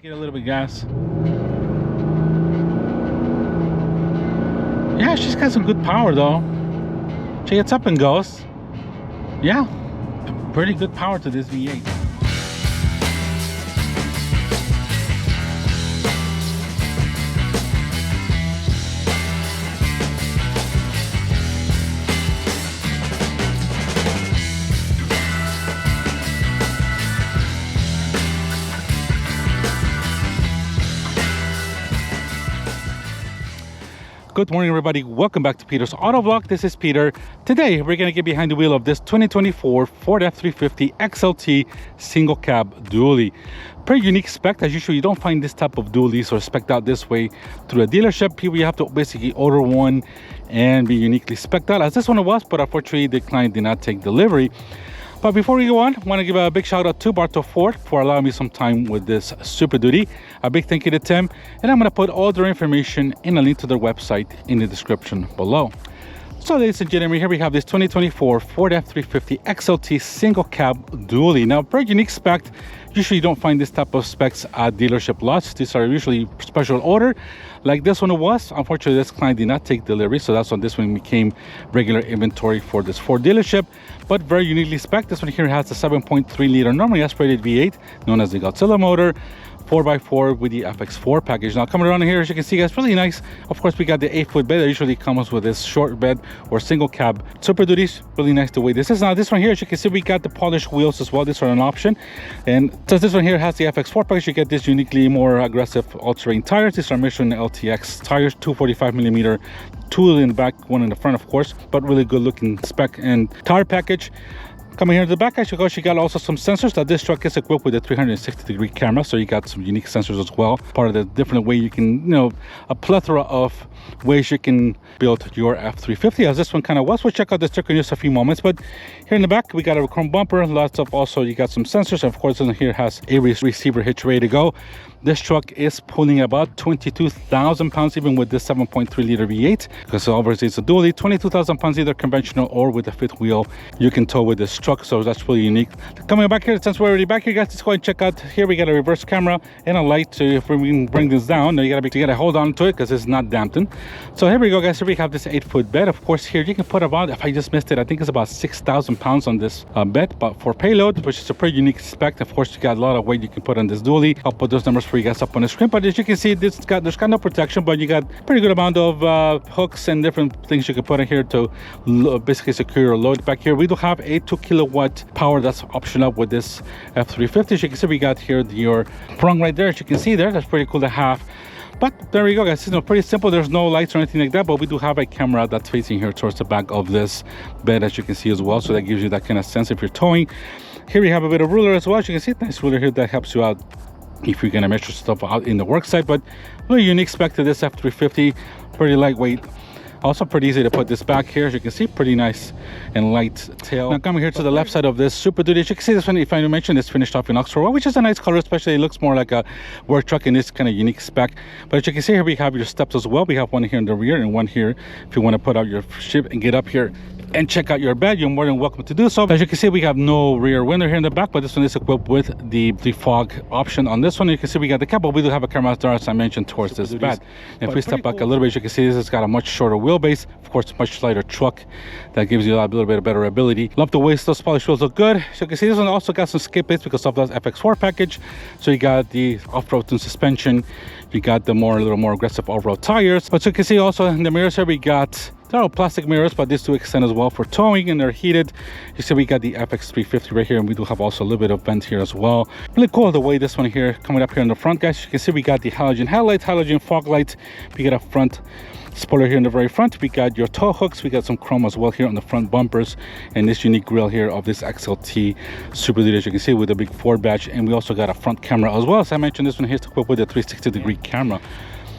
Get a little bit of gas. Yeah, she's got some good power though. She gets up and goes. Yeah, pretty good power to this V8. Good morning, everybody. Welcome back to Peters.Autovlog. This is Peter. Today, we're going to get behind the wheel of this 2024 Ford F-350 XLT single cab dually. Pretty unique spec. As usual, you don't find this type of dualies or spec'd out this way through a dealership. People, you have to basically order one and be uniquely spec'd out, as this one was, but unfortunately, the client did not take delivery. But before we go on, I want to give a big shout out to Bartow Ford for allowing me some time with this Super Duty. A big thank you to Tim, and I'm going to put all their information and a link to their website in the description below. So ladies and gentlemen, here we have this 2024 Ford F-350 XLT single cab dually. Now, very unique spec. Usually you don't find this type of specs at dealership lots. These are usually special order, like this one was. Unfortunately, this client did not take delivery, so that's when this one became regular inventory for this Ford dealership. But very uniquely spec. This one here has a 7.3 liter normally aspirated V8, known as the Garcia motor, 4x4 with the FX4 package. Now coming around here, as you can see, guys, really nice. Of course, we got the 8-foot bed that usually comes with this short bed or single cab Super Duties. Really nice the way this is. Now this one here, as you can see, we got the polished wheels as well. These are an option. And since this one here has the FX4 package, you get this uniquely more aggressive all-terrain tires. These are Michelin LTX tires, 245mm, two in the back, one in the front, of course, but really good looking spec and tire package. Coming here to the back, as you go, she got also some sensors. That this truck is equipped with a 360-degree camera, so you got some unique sensors as well. Part of the different way you can, a plethora of ways you can build your F-350, as this one kind of was. We'll check out this truck in just a few moments. But here in the back, we got a chrome bumper, lots of also, you got some sensors. And of course, in here has a receiver hitch ready to go. This truck is pulling about 22,000 pounds, even with this 7.3 liter V8, because obviously it's a dually. 22,000 pounds, either conventional or with a fifth wheel you can tow with this truck, so that's really unique. Coming back here, since we're already back here, guys, let's go and check out. Here we got a reverse camera and a light. So if we can bring this down, now you gotta hold on to it because it's not dampened. So here we go, guys. Here we have this 8-foot bed. Of course, here you can put about, if I just missed it, I think it's about 6,000 pounds on this bed, but for payload, which is a pretty unique spec. Of course, you got a lot of weight you can put on this dually. I'll put those numbers for you guys up on the screen. But as you can see, there's got no protection, but you got pretty good amount of hooks and different things you can put in here to basically secure your load. Back here, we do have a 2 kilowatt power that's optional with this F-350. As you can see, we got here your prong right there. As you can see there, that's pretty cool to have. But there we go, guys. It's pretty simple. There's no lights or anything like that, but we do have a camera that's facing here towards the back of this bed, as you can see as well. So that gives you that kind of sense if you're towing. Here we have a bit of ruler as well. As you can see, nice ruler here that helps you out if you're gonna measure stuff out in the work site. But really unique spec to this F-350, pretty lightweight. Also pretty easy to put this back here. As you can see, pretty nice and light tail. Now coming here to the left side of this Super Duty, as you can see, this one, if I mentioned, is finished off in Oxford, which is a nice color, especially it looks more like a work truck in this kind of unique spec. But as you can see here, we have your steps as well. We have one here in the rear and one here if you want to put out your ship and get up here and check out your bed. You're more than welcome to do so. As you can see, we have no rear window here in the back, but this one is equipped with the fog option on this one. You can see we got the cap, but we do have a camera there, as I mentioned, towards this bed. And if we step back a little bit, as you can see, this has got a much shorter wheelbase. Of course, much lighter truck that gives you a little bit of better ability. Love the way those polished wheels look good. So you can see this one also got some skip plates because of that FX4 package. So you got the off-road suspension. You got the little more aggressive off-road tires. But so you can see also in the mirrors here, we got, they're all plastic mirrors, but these do extend as well for towing, and they're heated. You see we got the FX350 right here, and we do have also a little bit of vent here as well. Really cool the way this one here coming up here in the front, guys. You can see we got the halogen headlights, halogen fog lights. We got a front spoiler here in the very front. We got your tow hooks. We got some chrome as well here on the front bumpers, and this unique grille here of this XLT Super Duty, as you can see, with a big Ford badge. And we also got a front camera as well. As I mentioned, this one here is equipped with a 360-degree camera.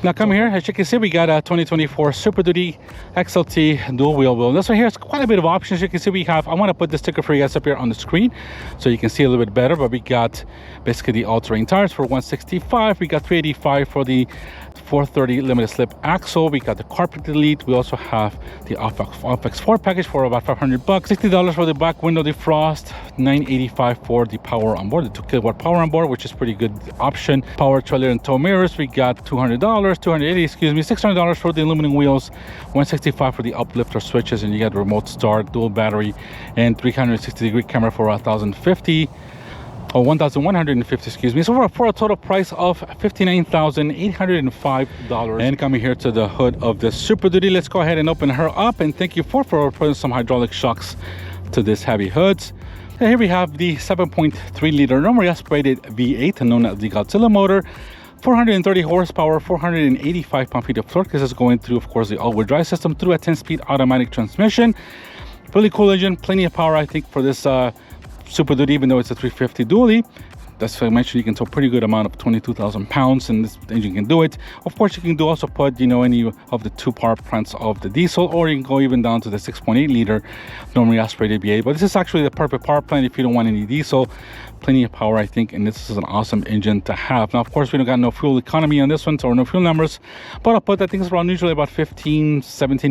Now come here, as you can see, we got a 2024 Super Duty XLT dual wheel. This one here is quite a bit of options. You can see we have, I want to put the sticker for you guys up here on the screen so you can see a little bit better, but we got basically the all-terrain tires for 165. We got 385 for the 430 limited slip axle. We got the carpet delete. We also have the FX4 package for about $500. $60 for the back window defrost. $985 for the power on board, the 2 kilowatt power on board, which is pretty good option. Power trailer and tow mirrors. We got $280, excuse me, $600 for the aluminum wheels. $165 for the uplifter switches, and you got remote start, dual battery, and 360-degree camera for $1,050. Or $1,150, excuse me. So for a total price of $59,805. And coming here to the hood of the Super Duty, let's go ahead and open her up. And thank you for putting some hydraulic shocks to this heavy hoods. And here we have the 7.3 liter normally aspirated V8, known as the Godzilla motor. 430 horsepower, 485 pound-feet of torque. This is going through, of course, the all-wheel drive system through a 10-speed automatic transmission. Really cool engine, plenty of power, I think, for this Super Duty, even though it's a 350 dually. That's what I mentioned, you can tow a pretty good amount of 22,000 pounds, and this engine can do it. Of course, you can also put, you know, any of the 2 power plants of the diesel, or you can go even down to the 6.8 liter normally aspirated V8. But this is actually the perfect power plant if you don't want any diesel. Plenty of power, I think, and this is an awesome engine to have. Now, of course, we don't got no fuel economy on this one, or no fuel numbers, but I'll put, I think it's around usually about 17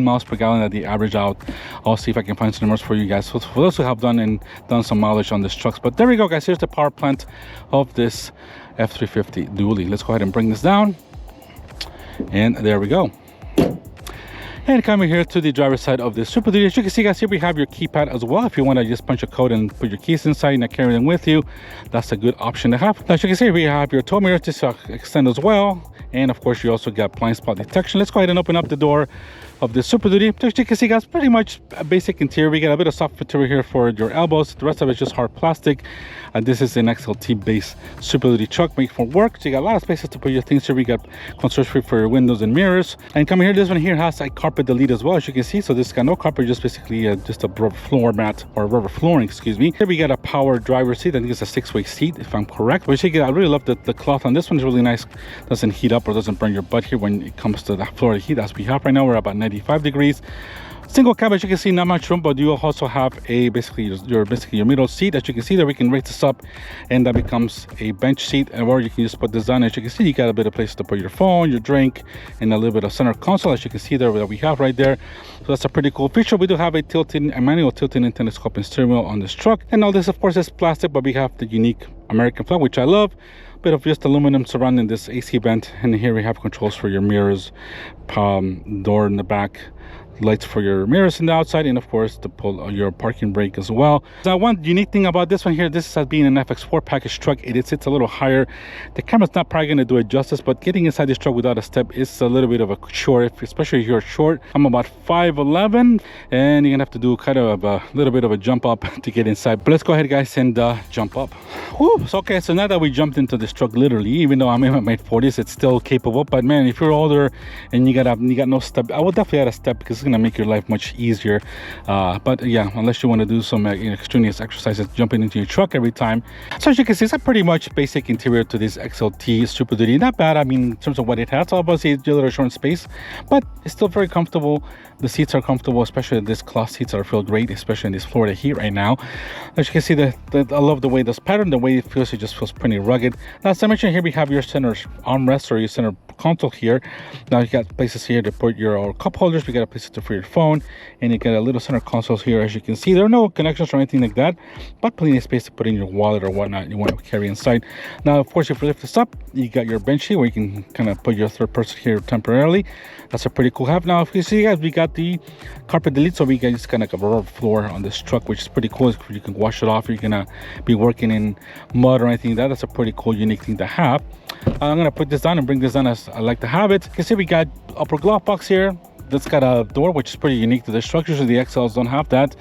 miles per gallon at the average out. I'll see if I can find some numbers for you guys, for those who have done some mileage on this trucks. But there we go, guys. Here's the power plant of this F-350 dually. Let's go ahead and bring this down, and there we go. And coming here to the driver's side of the Super Duty, as you can see, guys, here we have your keypad as well. If you want to just punch a code and put your keys inside and not carry them with you, that's a good option to have. Now, as you can see, we have your tow mirror to extend as well. And of course, you also got blind spot detection. Let's go ahead and open up the door of the Super Duty. As you can see, guys, pretty much a basic interior. We got a bit of soft material here for your elbows. The rest of it is just hard plastic. This is an XLT based Super Duty truck made for work. So you got a lot of spaces to put your things here. We got controls free for your windows and mirrors. And coming here, this one here has a carpet delete as well, as you can see. So this got no carpet, just basically just a rubber floor mat, or rubber flooring, excuse me. Here we got a power driver seat. I think it's a 6-way seat, if I'm correct. But I really love the cloth on this one. Is really nice. Doesn't heat up or doesn't burn your butt here when it comes to the Florida heat as we have right now. We're about 95 degrees. Single cab, as you can see, not much room, but you also have a basically your middle seat. As you can see there, we can raise this up, and that becomes a bench seat, or you can just put this down. As you can see, you got a bit of place to put your phone, your drink, and a little bit of center console, as you can see there, that we have right there. So that's a pretty cool feature. We do have a manual tilting and telescoping steering wheel on this truck, and all this, of course, is plastic, but we have the unique American flag, which I love. Bit of just aluminum surrounding this AC vent, and here we have controls for your mirrors, door in the back, lights for your mirrors in the outside, and of course to pull your parking brake as well. Now, one unique thing about this one here, this is being an FX4 package truck, it sits a little higher. The camera's not probably going to do it justice, but getting inside this truck without a step is a little bit of a chore, especially if you're short. I'm about 5'11", and you're gonna have to do kind of a little bit of a jump up to get inside. But let's go ahead, guys, and jump up. Whew. So, okay, so now that we jumped into this truck, literally, even though I'm in my mid 40s, it's still capable. But man, if you're older and you got no step, I would definitely add a step, because it's gonna make your life much easier. But yeah, unless you want to do some extraneous exercises jumping into your truck every time. So as you can see, it's a pretty much basic interior to this XLT Super Duty. Not bad, I mean, in terms of what it has. Obviously, it's a little short space, but it's still very comfortable. The seats are comfortable, especially this cloth seats feel great, especially in this Florida heat right now. As you can see, I love the way this pattern, the way it feels, it just feels pretty rugged. Now, as I mentioned, here we have your center armrest, or your center console here. Now you got places here to put your cup holders. We got a place for your phone, and you get a little center console here. As you can see, there are no connections or anything like that, but plenty of space to put in your wallet or whatnot you want to carry inside. Now, of course, if you lift this up, you got your bench here where you can kind of put your third person here temporarily. That's a pretty cool have. Now, if you see, guys, we got the carpet delete, so we got just kind of like a rubber floor on this truck, which is pretty cool. You can wash it off. You're gonna be working in mud or anything like that. That's a pretty cool, unique thing to have. I'm gonna put this down and bring this down as I like to have it. You can see we got upper glove box here. That's got a door, which is pretty unique to the structures. The XLs don't have that.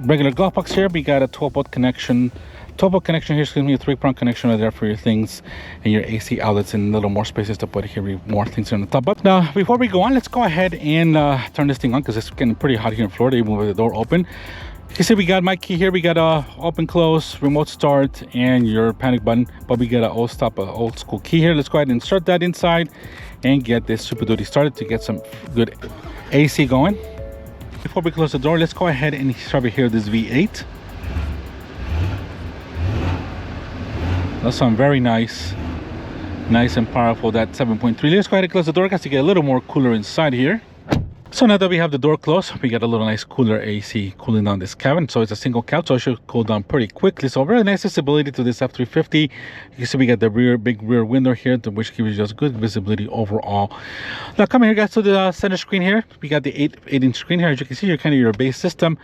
Regular glove box here. We got a 12-volt connection. 12-volt connection here, excuse me, a 3-prong connection right there for your things and your AC outlets, and a little more spaces to put here, more things on the top. But now, before we go on, let's go ahead and turn this thing on, because it's getting pretty hot here in Florida, even with the door open. You can see we got my key here. We got a open, close, remote start, and your panic button. But we got an old school key here. Let's go ahead and insert that inside and get this Super Duty started to get some good AC going. Before we close the door, let's go ahead and start here this V8. That sounds very nice and powerful, that 7.3. Let's go ahead and close the door, guys, to get a little more cooler inside here. So now that we have the door closed, we got a little nice cooler AC cooling down this cabin. So it's a single cab, so it should cool down pretty quickly. So very nice visibility to this F-350. You can see we got the big rear window here, which gives you just good visibility overall. Now coming here, guys, to the center screen here, we got the 8-inch screen here. As you can see, you're kind of your base system.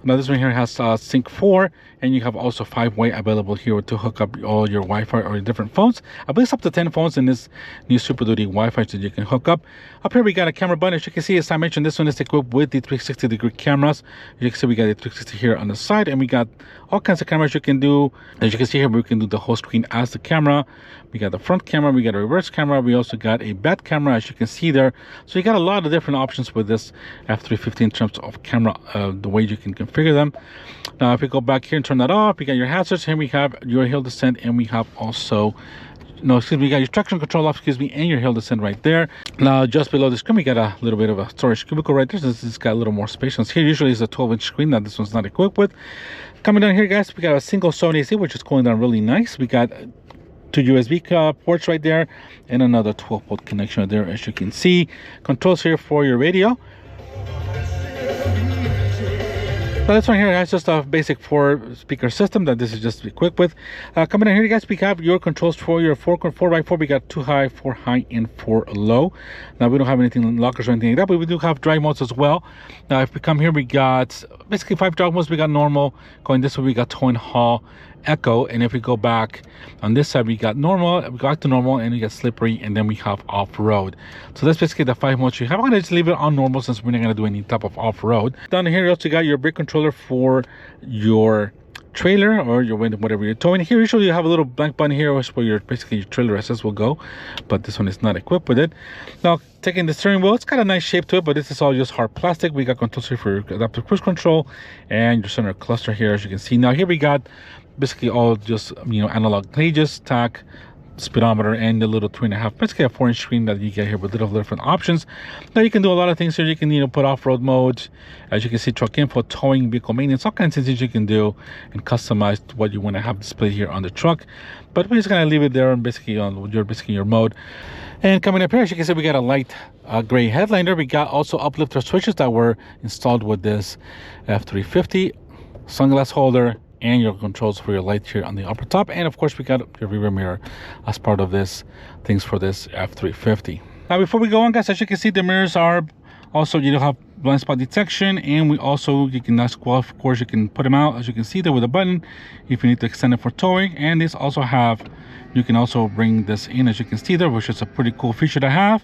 Now this one here has Sync 4, and you have also 5-way available here to hook up all your Wi-Fi or your different phones. I believe it's up to 10 phones in this new Super Duty Wi-Fi that you can hook up. Up here we got a camera button. As you can see, as I mentioned, this one is equipped with the 360-degree cameras. As you can see, we got the 360 here on the side, and we got all kinds of cameras you can do. As you can see here, we can do the whole screen as the camera. We got the front camera, we got a reverse camera, we also got a back camera, as you can see there. So you got a lot of different options with this F-350 in terms of camera, the way you can configure them. Now if we go back here and turn that off, we got your hazards. Here we have your hill descent, and we have also, we got your traction control off, and your hill descent right there. Now just below the screen, we got a little bit of a storage cubicle right there. So this has got a little more space. Here usually is a 12-inch screen that this one's not equipped with. Coming down here, guys, we got a single zone AC, which is cooling down really nice. We got 2 USB ports right there, and another 12-volt connection right there, as you can see. Controls here for your radio. So this one here has just a basic 4-speaker system that this is just equipped with. Coming in here, guys, we have your controls for your 4x4. We got 2 high, 4 high, and 4 low. Now we don't have anything lockers or anything like that, but we do have drive modes as well. Now if we come here, we got basically 5 drive modes. We got normal. Going this way, we got tow and haul, echo, and if we go back on this side, we got normal, we go back to normal, and we got slippery, and then we have off-road. So that's basically the 5 modes you have. I'm gonna just leave it on normal since we're not gonna do any type of off-road. Down here you also got your brake controller for your trailer or your whatever you're towing. Here usually you have a little blank button here where your basically your trailer access will go, but this one is not equipped with it. Now taking the steering wheel, it's got a nice shape to it, but this is all just hard plastic. We got controls here for adaptive cruise control and your center cluster here, as you can see. Now here we got basically all just analog gauges, tach, speedometer, and the little 3.5, basically a 4-inch screen that you get here with little different options. Now you can do a lot of things here. You can put off-road modes, as you can see, truck info, towing, vehicle maintenance, all kinds of things you can do and customize what you want to have displayed here on the truck. But we're just gonna leave it there and basically on your mode. And coming up here, as you can see, we got a light gray headliner. We got also uplifter switches that were installed with this F-350, sunglass holder, and your controls for your light here on the upper top. And of course we got your rear mirror as part of this things for this F-350. Now before we go on, guys, as you can see, the mirrors are also, you have blind spot detection, and you can, of course, you can put them out, as you can see there, with a button if you need to extend it for towing. And these also have, you can also bring this in, as you can see there, which is a pretty cool feature to have.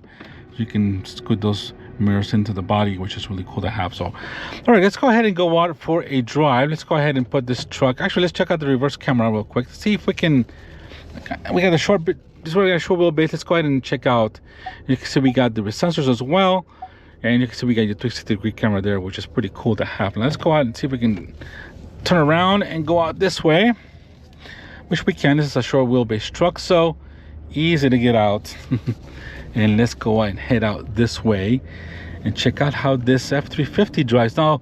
You can scoot those mirrors into the body, which is really cool to have. So all right, let's go ahead and go out for a drive. Let's go ahead and put this truck, actually let's check out the reverse camera real quick to see if we can, we got a short bit, this is where we got a short wheelbase. Let's go ahead and check out. You can see we got the sensors as well, and you can see we got your 360-degree camera there, which is pretty cool to have. Now let's go out and see if we can turn around and go out this way, which we can. This is a short wheelbase truck, so easy to get out. And let's go out and head out this way and check out how this F-350 drives. Now,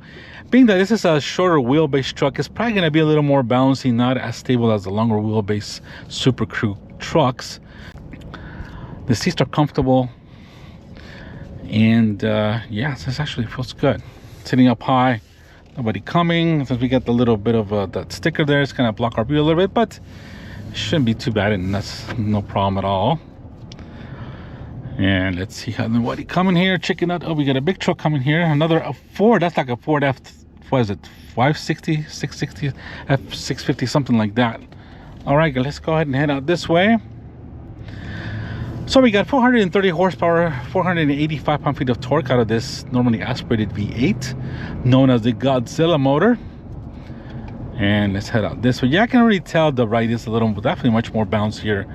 being that this is a shorter wheelbase truck, it's probably going to be a little more bouncy, not as stable as the longer wheelbase Super Crew trucks. The seats are comfortable, and yeah, this actually feels good. Sitting up high, nobody coming. Since we got the little bit of that sticker there, it's going to block our view a little bit, but it shouldn't be too bad, and that's no problem at all. And let's see how nobody coming here. Checking out. Oh, we got a big truck coming here. Another Ford. That's like a Ford F. What is it? 560, 660, F650, something like that. All right, let's go ahead and head out this way. So we got 430 horsepower, 485 pound-feet of torque out of this normally aspirated V8, known as the Godzilla motor. And let's head out this way. Yeah, I can already tell the ride is a little, definitely much more bouncier.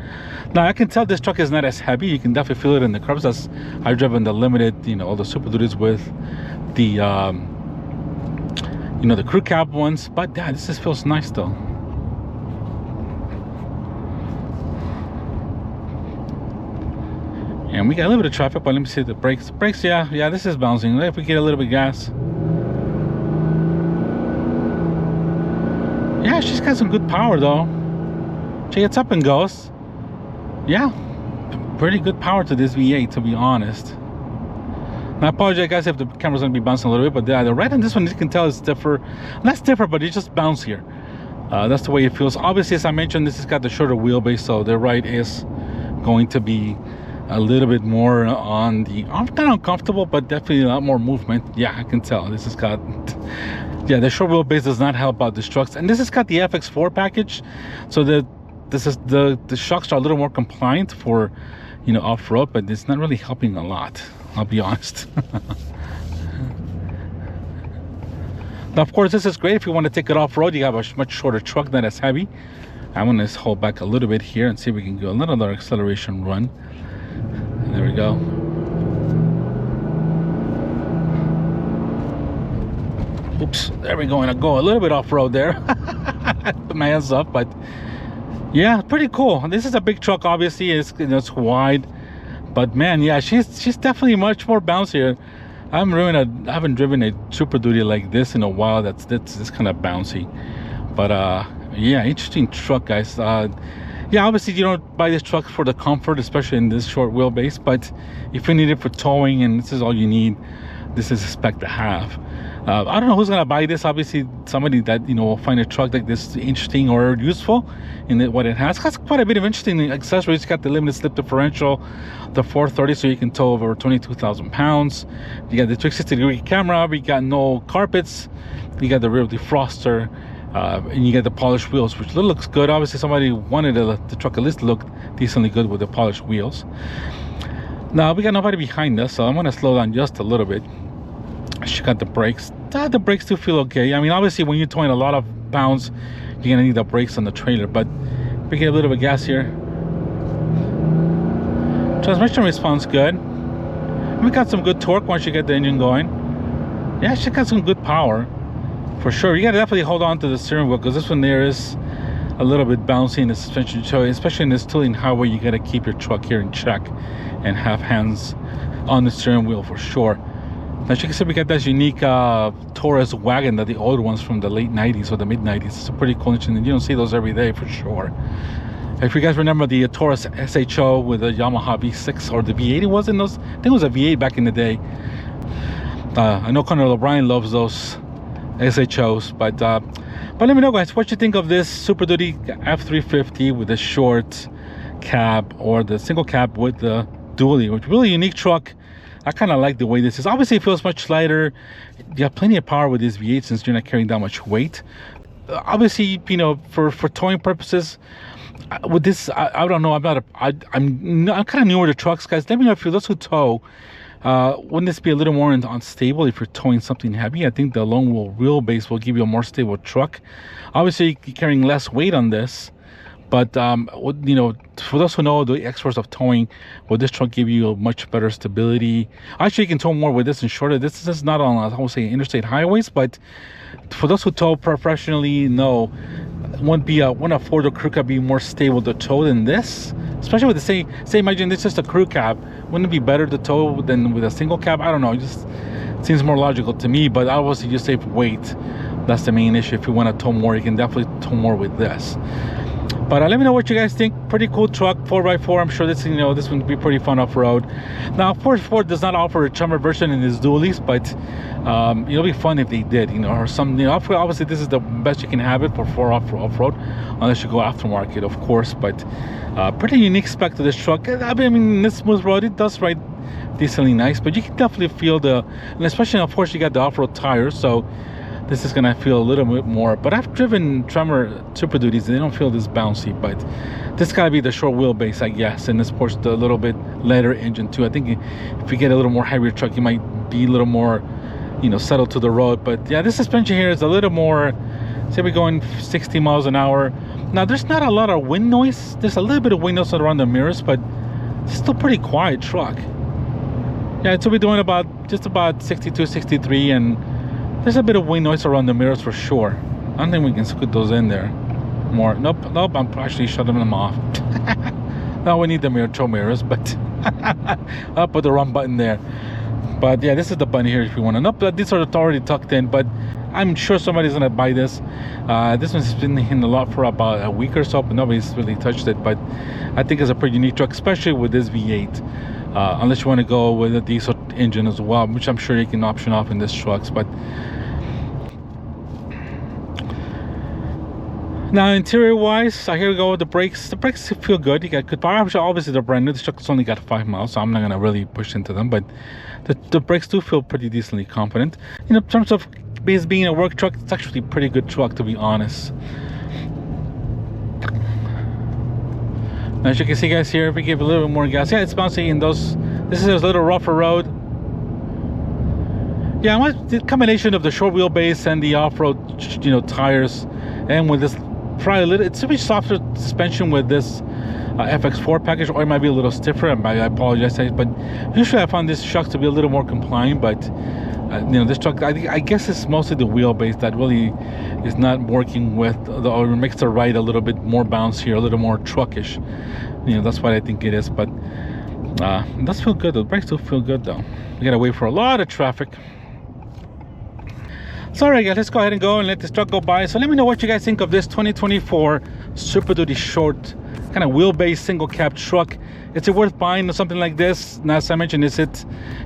Now I can tell this truck is not as heavy. You can definitely feel it in the curves. As I've driven the limited, all the Super Duties with the you know, the crew cab ones. But yeah, this just feels nice though. And we got a little bit of traffic, but let me see the brakes. Brakes, yeah, this is bouncing. If we get a little bit of gas. Yeah, she's got some good power though. She gets up and goes. Yeah, pretty good power to this V8, to be honest. Now, I apologize, guys, if the camera's gonna be bouncing a little bit, but the red on this one, you can tell it's different. Not different, but it's just bouncier. That's the way it feels. Obviously, as I mentioned, this has got the shorter wheelbase, so the right is going to be a little bit more on the, not uncomfortable, but definitely a lot more movement. Yeah, I can tell this has got, yeah, the short wheelbase does not help out these trucks. And this has got the FX4 package, so the shocks are a little more compliant for, you know, off-road, but it's not really helping a lot, I'll be honest. Now, of course, this is great if you want to take it off-road. You have a much shorter truck, not as heavy. I'm going to hold back a little bit here and see if we can do another acceleration run. There we go. Oops, there we go. And I go a little bit off-road there. Put my hands up, but yeah, pretty cool. This is a big truck, obviously. It's, you know, it's wide, but man, yeah, she's definitely much more bouncier. I haven't driven a Super Duty like this in a while. That's kind of bouncy, but yeah, interesting truck, guys. Yeah, obviously you don't buy this truck for the comfort, especially in this short wheelbase, but if you need it for towing and this is all you need, this is a spec to have. I don't know who's gonna buy this. Obviously somebody that, you know, will find a truck like this interesting or useful in what it has. It has quite a bit of interesting accessories. It's got the limited slip differential, the 430, so you can tow over 22,000 pounds. You got the 360-degree camera. We got no carpets. You got the rear defroster. And you get the polished wheels, which looks good. Obviously somebody wanted the truck at least to look decently good with the polished wheels. Now we got nobody behind us, so I'm going to slow down just a little bit. She got the brakes. The brakes do feel okay. I mean, obviously when you're towing a lot of pounds, you're gonna need the brakes on the trailer, but we get a little bit of gas here. Transmission response good. We got some good torque once you get the engine going. Yeah, she got some good power for sure. You gotta definitely hold on to the steering wheel, because this one there is a little bit bouncy in the suspension, so especially in this tooling highway, you gotta keep your truck here in check and have hands on the steering wheel for sure. As you can see, we got this unique Taurus wagon, that the old ones from the late 90s or the mid 90s. It's a pretty cool engine, and you don't see those every day for sure. If you guys remember the Taurus SHO with the Yamaha V6 or the V8, it was in those, I think it was a V8 back in the day. I know Conor O'Brien loves those SHOs, but let me know, guys, what you think of this Super Duty F-350 with the short cab or the single cab with the dually, which really unique truck. I kind of like the way this is. Obviously it feels much lighter. You got plenty of power with this V8 since you're not carrying that much weight. Obviously, you know, for towing purposes, with this, I don't know, I'm kind of newer to trucks, guys. Let me know, if you're those who tow, wouldn't this be a little more unstable if you're towing something heavy? I think the long wheelbase will give you a more stable truck. Obviously you're carrying less weight on this, but you know, for those who know the experts of towing, will this truck give you a much better stability? Actually, you can tow more with this and shorter. This is not on, I won't say interstate highways, but for those who tow professionally, know wouldn't a Ford or crew cab be more stable to tow than this? Especially with the say imagine this is just a crew cab. Wouldn't it be better to tow than with a single cab? I don't know. It just seems more logical to me. But obviously, you save weight. That's the main issue. If you want to tow more, you can definitely tow more with this. But let me know what you guys think. Pretty cool truck, 4x4. I'm sure this, you know, this one would be pretty fun off-road. Now, of course, Ford does not offer a chummer version in his dualies, but it'll be fun if they did, you know, or some, you know, obviously this is the best you can have it for off-road, unless you go aftermarket, of course. But pretty unique spec to this truck. I mean, this smooth road, it does ride decently nice, but you can definitely feel and especially, of course, you got the off-road tires, so this is gonna feel a little bit more. But I've driven Tremor Super Duties, they don't feel this bouncy, but this gotta be the short wheelbase, I guess, and this Porsche the little bit lighter engine too. I think if you get a little more heavier truck, you might be a little more, you know, settled to the road. But yeah, this suspension here is a little more, say we're going 60 miles an hour. Now there's not a lot of wind noise. There's a little bit of wind noise around the mirrors, but it's still pretty quiet truck. Yeah, so we're doing just about 62, 63, and There's a bit of wind noise around the mirrors for sure. I don't think we can scoot those in there more. Nope, I'm actually shutting them off. Now we need the show mirrors, but I'll put the wrong button there. But yeah, this is the button here if you want to. Nope, these are already tucked in, but I'm sure somebody's gonna buy this. This one's been in the lot for about a week or so, but nobody's really touched it. But I think it's a pretty unique truck, especially with this V8. Unless you want to go with a diesel engine as well, which I'm sure you can option off in this trucks. But now interior wise, here we go with the brakes. The brakes feel good. You got good power. Obviously they're brand new. This truck's only got 5 miles, so I'm not gonna really push into them, but the brakes do feel pretty decently confident. You know, in terms of being a work truck, it's actually a pretty good truck, to be honest. Now, as you can see, guys, here, if we give a little bit more gas, yeah, it's bouncy in those. This is a little rougher road. Yeah, the combination of the short wheelbase and the off-road, you know, tires, and with this probably a little, it's a bit softer suspension with this FX4 package, or it might be a little stiffer. I apologize, but usually I found this truck to be a little more compliant. But you know, this truck, I guess it's mostly the wheelbase that really is not working with, or makes the ride a little bit more bouncy, or a little more truckish. You know, that's what I think it is. But it does feel good. The brakes do feel good though. We gotta wait for a lot of traffic. So alright guys, let's go ahead and go and let this truck go by. So let me know what you guys think of this 2024 Super Duty short kind of wheelbase single cab truck. Is it worth buying something like this? Now, as I mentioned, is it,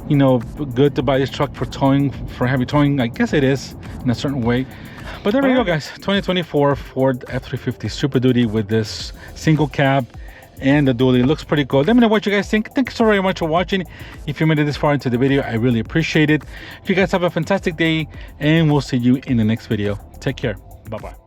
you know, good to buy this truck for towing, for heavy towing? I guess it is in a certain way. But there we go, guys. 2024 Ford F-350 Super Duty with this single cab and the dually. Looks pretty cool. Let me know what you guys think. Thank you so very much for watching. If you made it this far into the video, I really appreciate it. You guys have a fantastic day, and we'll see you in the next video. Take care. Bye-bye.